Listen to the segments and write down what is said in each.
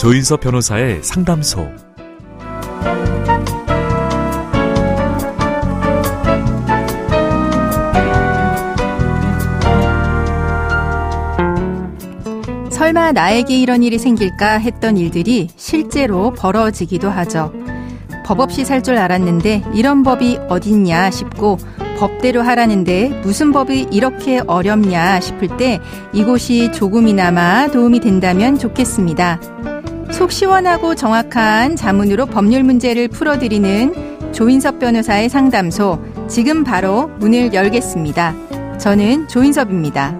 조인섭 변호사의 상담소. 설마 나에게 이런 일이 생길까 했던 일들이 실제로 벌어지기도 하죠. 법 없이 살 줄 알았는데 이런 법이 어딨냐 싶고, 법대로 하라는데 무슨 법이 이렇게 어렵냐 싶을 때 이곳이 조금이나마 도움이 된다면 좋겠습니다. 속 시원하고 정확한 자문으로 법률 문제를 풀어드리는 조인섭 변호사의 상담소, 지금 바로 문을 열겠습니다. 저는 조인섭입니다.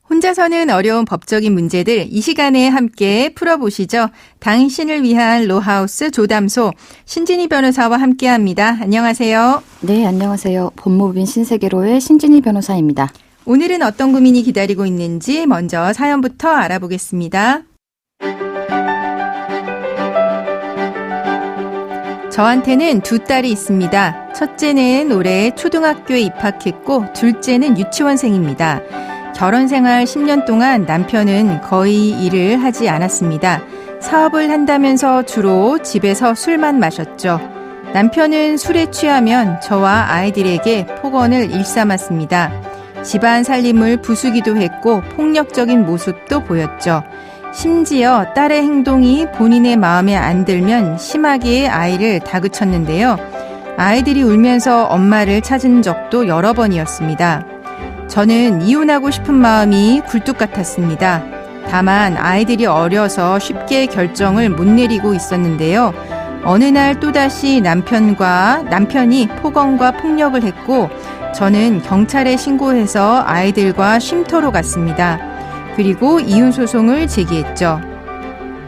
혼자서는 어려운 법적인 문제들 이 시간에 함께 풀어보시죠. 당신을 위한 로하우스 조담소, 신진희 변호사와 함께합니다. 안녕하세요. 네, 안녕하세요. 법무법인 신세계로의 신진희 변호사입니다. 오늘은 어떤 고민이 기다리고 있는지 먼저 사연부터 알아보겠습니다. 저한테는 두 딸이 있습니다. 첫째는 올해 초등학교에 입학했고 둘째는 유치원생입니다. 결혼 생활 10년 동안 남편은 거의 일을 하지 않았습니다. 사업을 한다면서 주로 집에서 술만 마셨죠. 남편은 술에 취하면 저와 아이들에게 폭언을 일삼았습니다. 집안 살림을 부수기도 했고 폭력적인 모습도 보였죠. 심지어 딸의 행동이 본인의 마음에 안 들면 심하게 아이를 다그쳤는데요. 아이들이 울면서 엄마를 찾은 적도 여러 번이었습니다. 저는 이혼하고 싶은 마음이 굴뚝 같았습니다. 다만 아이들이 어려서 쉽게 결정을 못 내리고 있었는데요. 어느 날 또다시 남편이 폭언과 폭력을 했고 저는 경찰에 신고해서 아이들과 쉼터로 갔습니다. 그리고 이혼 소송을 제기했죠.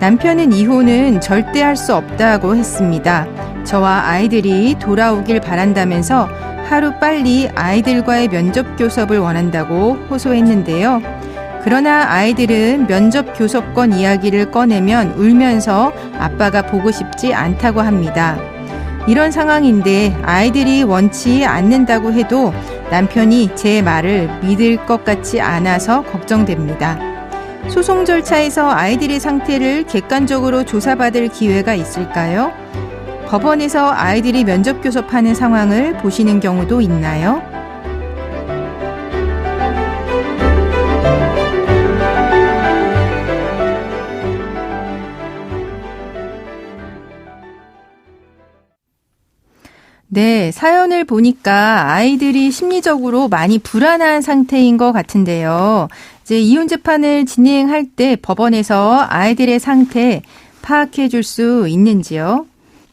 남편은 이혼은 절대 할 수 없다고 했습니다. 저와 아이들이 돌아오길 바란다면서 하루빨리 아이들과의 면접 교섭을 원한다고 호소했는데요. 그러나 아이들은 면접 교섭권 이야기를 꺼내면 울면서 아빠가 보고 싶지 않다고 합니다. 이런 상황인데 아이들이 원치 않는다고 해도 남편이 제 말을 믿을 것 같지 않아서 걱정됩니다. 소송 절차에서 아이들의 상태를 객관적으로 조사받을 기회가 있을까요? 법원에서 아이들이 면접 교섭하는 상황을 보시는 경우도 있나요? 네, 사연을 보니까 아이들이 심리적으로 많이 불안한 상태인 것 같은데요. 이제 이혼 재판을 진행할 때 법원에서 아이들의 상태 파악해 줄 수 있는지요?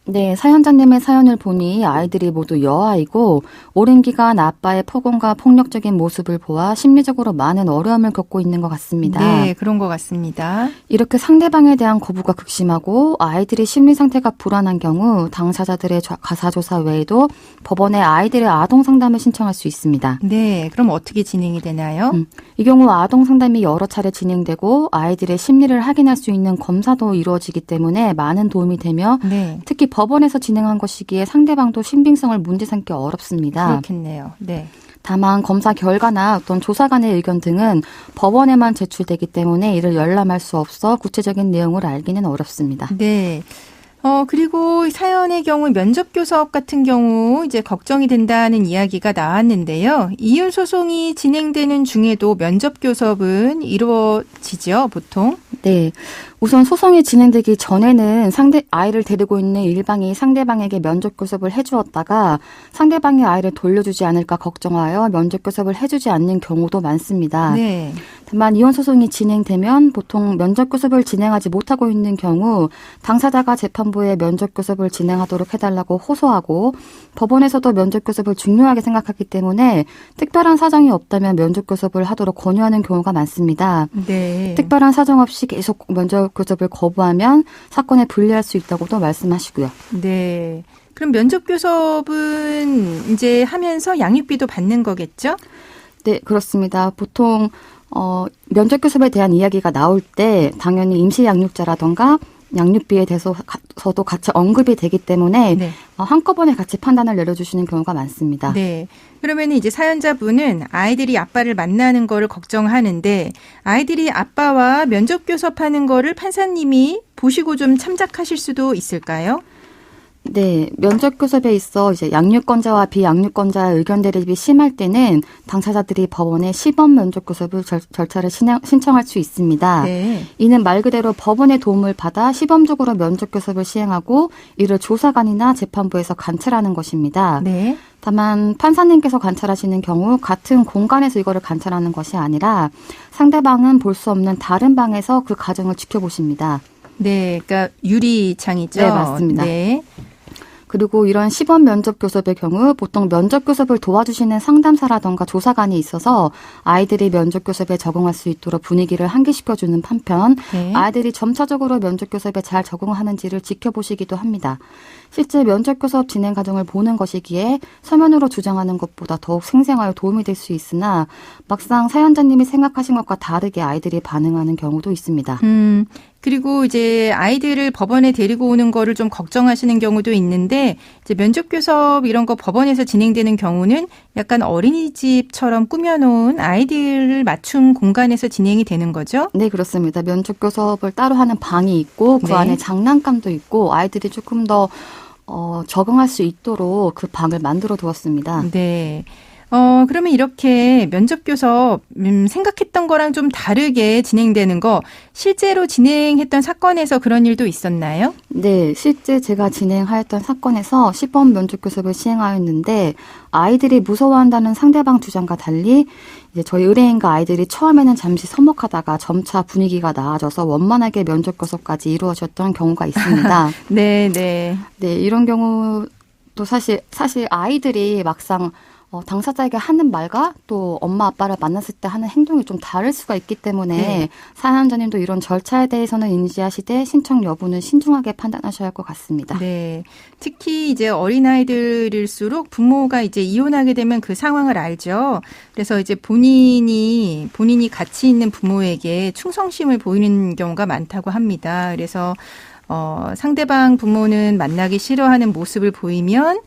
네, 사연자님의 사연을 보니 아이들이 모두 여아이고 오랜 기간 아빠의 폭언과 폭력적인 모습을 보아 심리적으로 많은 어려움을 겪고 있는 것 같습니다. 네, 그런 것 같습니다. 이렇게 상대방에 대한 거부가 극심하고 아이들의 심리 상태가 불안한 경우 당사자들의 가사조사 외에도 법원에 아이들의 아동상담을 신청할 수 있습니다. 네, 그럼 어떻게 진행이 되나요? 이 경우 아동상담이 여러 차례 진행되고 아이들의 심리를 확인할 수 있는 검사도 이루어지기 때문에 많은 도움이 되며 네. 특히 법원에서 진행한 것이기에 상대방도 신빙성을 문제 삼기 어렵습니다. 그렇겠네요. 네. 다만 검사 결과나 어떤 조사관의 의견 등은 법원에만 제출되기 때문에 이를 열람할 수 없어 구체적인 내용을 알기는 어렵습니다. 네. 그리고 사연의 경우 면접 교섭 같은 경우 이제 걱정이 된다는 이야기가 나왔는데요. 이혼 소송이 진행되는 중에도 면접 교섭은 이루어지죠, 보통? 네. 우선 소송이 진행되기 전에는 아이를 데리고 있는 일방이 상대방에게 면접 교섭을 해주었다가 상대방이 아이를 돌려주지 않을까 걱정하여 면접 교섭을 해주지 않는 경우도 많습니다. 네. 다만 이혼 소송이 진행되면 보통 면접 교섭을 진행하지 못하고 있는 경우 당사자가 재판부에 면접 교섭을 진행하도록 해달라고 호소하고 법원에서도 면접 교섭을 중요하게 생각하기 때문에 특별한 사정이 없다면 면접 교섭을 하도록 권유하는 경우가 많습니다. 네. 특별한 사정 없이 계속 면접 교섭을 거부하면 사건에 불리할 수 있다고도 말씀하시고요. 네. 그럼 면접 교섭은 이제 하면서 양육비도 받는 거겠죠? 네, 그렇습니다. 보통 면접 교섭에 대한 이야기가 나올 때 당연히 임시 양육자라던가 양육비에 대해서도 같이 언급이 되기 때문에 네. 한꺼번에 같이 판단을 내려주시는 경우가 많습니다. 네. 그러면 이제 사연자분은 아이들이 아빠를 만나는 거를 걱정하는데 아이들이 아빠와 면접 교섭하는 거를 판사님이 보시고 좀 참작하실 수도 있을까요? 네, 면접 교섭에 있어 이제 양육권자와 비양육권자의 의견 대립이 심할 때는 당사자들이 법원에 시범 면접 교섭을 절차를 신청할 수 있습니다. 네. 이는 말 그대로 법원의 도움을 받아 시범적으로 면접 교섭을 시행하고 이를 조사관이나 재판부에서 관찰하는 것입니다. 네. 다만 판사님께서 관찰하시는 경우 같은 공간에서 이거를 관찰하는 것이 아니라 상대방은 볼 수 없는 다른 방에서 그 과정을 지켜보십니다. 네, 그러니까 유리창이죠. 네, 맞습니다. 네. 그리고 이런 시범 면접 교섭의 경우 보통 면접 교섭을 도와주시는 상담사라던가 조사관이 있어서 아이들이 면접 교섭에 적응할 수 있도록 분위기를 환기시켜주는 한편 네. 아이들이 점차적으로 면접 교섭에 잘 적응하는지를 지켜보시기도 합니다. 실제 면접 교섭 진행 과정을 보는 것이기에 서면으로 주장하는 것보다 더욱 생생하여 도움이 될 수 있으나 막상 사연자님이 생각하신 것과 다르게 아이들이 반응하는 경우도 있습니다. 그리고 이제 아이들을 법원에 데리고 오는 거를 좀 걱정하시는 경우도 있는데 이제 면접 교섭 이런 거 법원에서 진행되는 경우는 약간 어린이집처럼 꾸며놓은 아이들을 맞춘 공간에서 진행이 되는 거죠? 네, 그렇습니다. 면접 교섭을 따로 하는 방이 있고 그 네. 안에 장난감도 있고 아이들이 조금 더 적응할 수 있도록 그 방을 만들어 두었습니다. 네. 그러면 이렇게 면접 교섭 생각했던 거랑 좀 다르게 진행되는 거 실제로 진행했던 사건에서 그런 일도 있었나요? 네, 실제 제가 진행하였던 사건에서 시범 면접 교섭을 시행하였는데 아이들이 무서워한다는 상대방 주장과 달리 이제 저희 의뢰인과 아이들이 처음에는 잠시 서먹하다가 점차 분위기가 나아져서 원만하게 면접 교섭까지 이루어졌던 경우가 있습니다. 네, 네. 네, 이런 경우도 사실 아이들이 막상 당사자에게 하는 말과 또 엄마 아빠를 만났을 때 하는 행동이 좀 다를 수가 있기 때문에 네. 사연자님도 이런 절차에 대해서는 인지하시되 신청 여부는 신중하게 판단하셔야 할 것 같습니다. 네. 특히 이제 어린아이들일수록 부모가 이제 이혼하게 되면 그 상황을 알죠. 그래서 이제 본인이 같이 있는 부모에게 충성심을 보이는 경우가 많다고 합니다. 그래서 상대방 부모는 만나기 싫어하는 모습을 보이면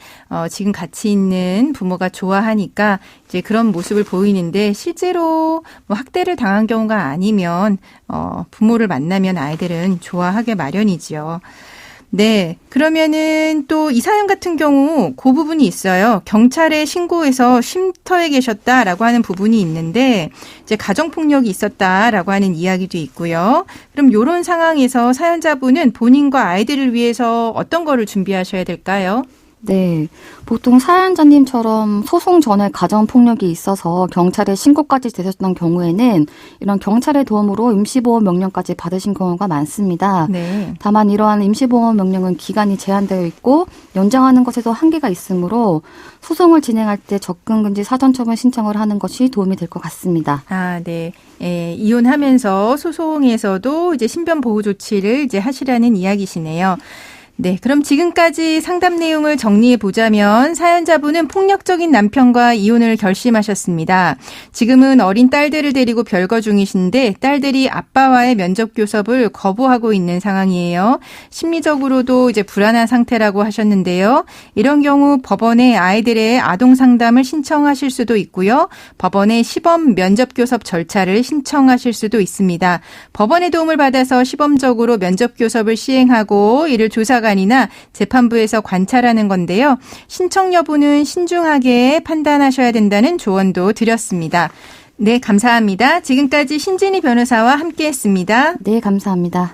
지금 같이 있는 부모가 좋아하니까 이제 그런 모습을 보이는데 실제로 뭐 학대를 당한 경우가 아니면 부모를 만나면 아이들은 좋아하게 마련이지요. 네. 그러면은 또 이 사연 같은 경우 그 부분이 있어요. 경찰에 신고해서 쉼터에 계셨다라고 하는 부분이 있는데 이제 가정폭력이 있었다라고 하는 이야기도 있고요. 그럼 이런 상황에서 사연자분은 본인과 아이들을 위해서 어떤 거를 준비하셔야 될까요? 네. 보통 사연자님처럼 소송 전에 가정폭력이 있어서 경찰에 신고까지 되셨던 경우에는 이런 경찰의 도움으로 임시보호 명령까지 받으신 경우가 많습니다. 네. 다만 이러한 임시보호 명령은 기간이 제한되어 있고 연장하는 것에도 한계가 있으므로 소송을 진행할 때 접근금지 사전처분 신청을 하는 것이 도움이 될 것 같습니다. 아, 네. 이혼하면서 소송에서도 이제 신변 보호 조치를 이제 하시라는 이야기시네요. 네, 그럼 지금까지 상담 내용을 정리해 보자면 사연자분은 폭력적인 남편과 이혼을 결심하셨습니다. 지금은 어린 딸들을 데리고 별거 중이신데 딸들이 아빠와의 면접 교섭을 거부하고 있는 상황이에요. 심리적으로도 이제 불안한 상태라고 하셨는데요. 이런 경우 법원에 아이들의 아동 상담을 신청하실 수도 있고요. 법원에 시범 면접 교섭 절차를 신청하실 수도 있습니다. 법원의 도움을 받아서 시범적으로 면접 교섭을 시행하고 이를 조사관이나 재판부에서 관찰하는 건데요. 신청 여부는 신중하게 판단하셔야 된다는 조언도 드렸습니다. 네, 감사합니다. 지금까지 신진희 변호사와 함께했습니다. 네, 감사합니다.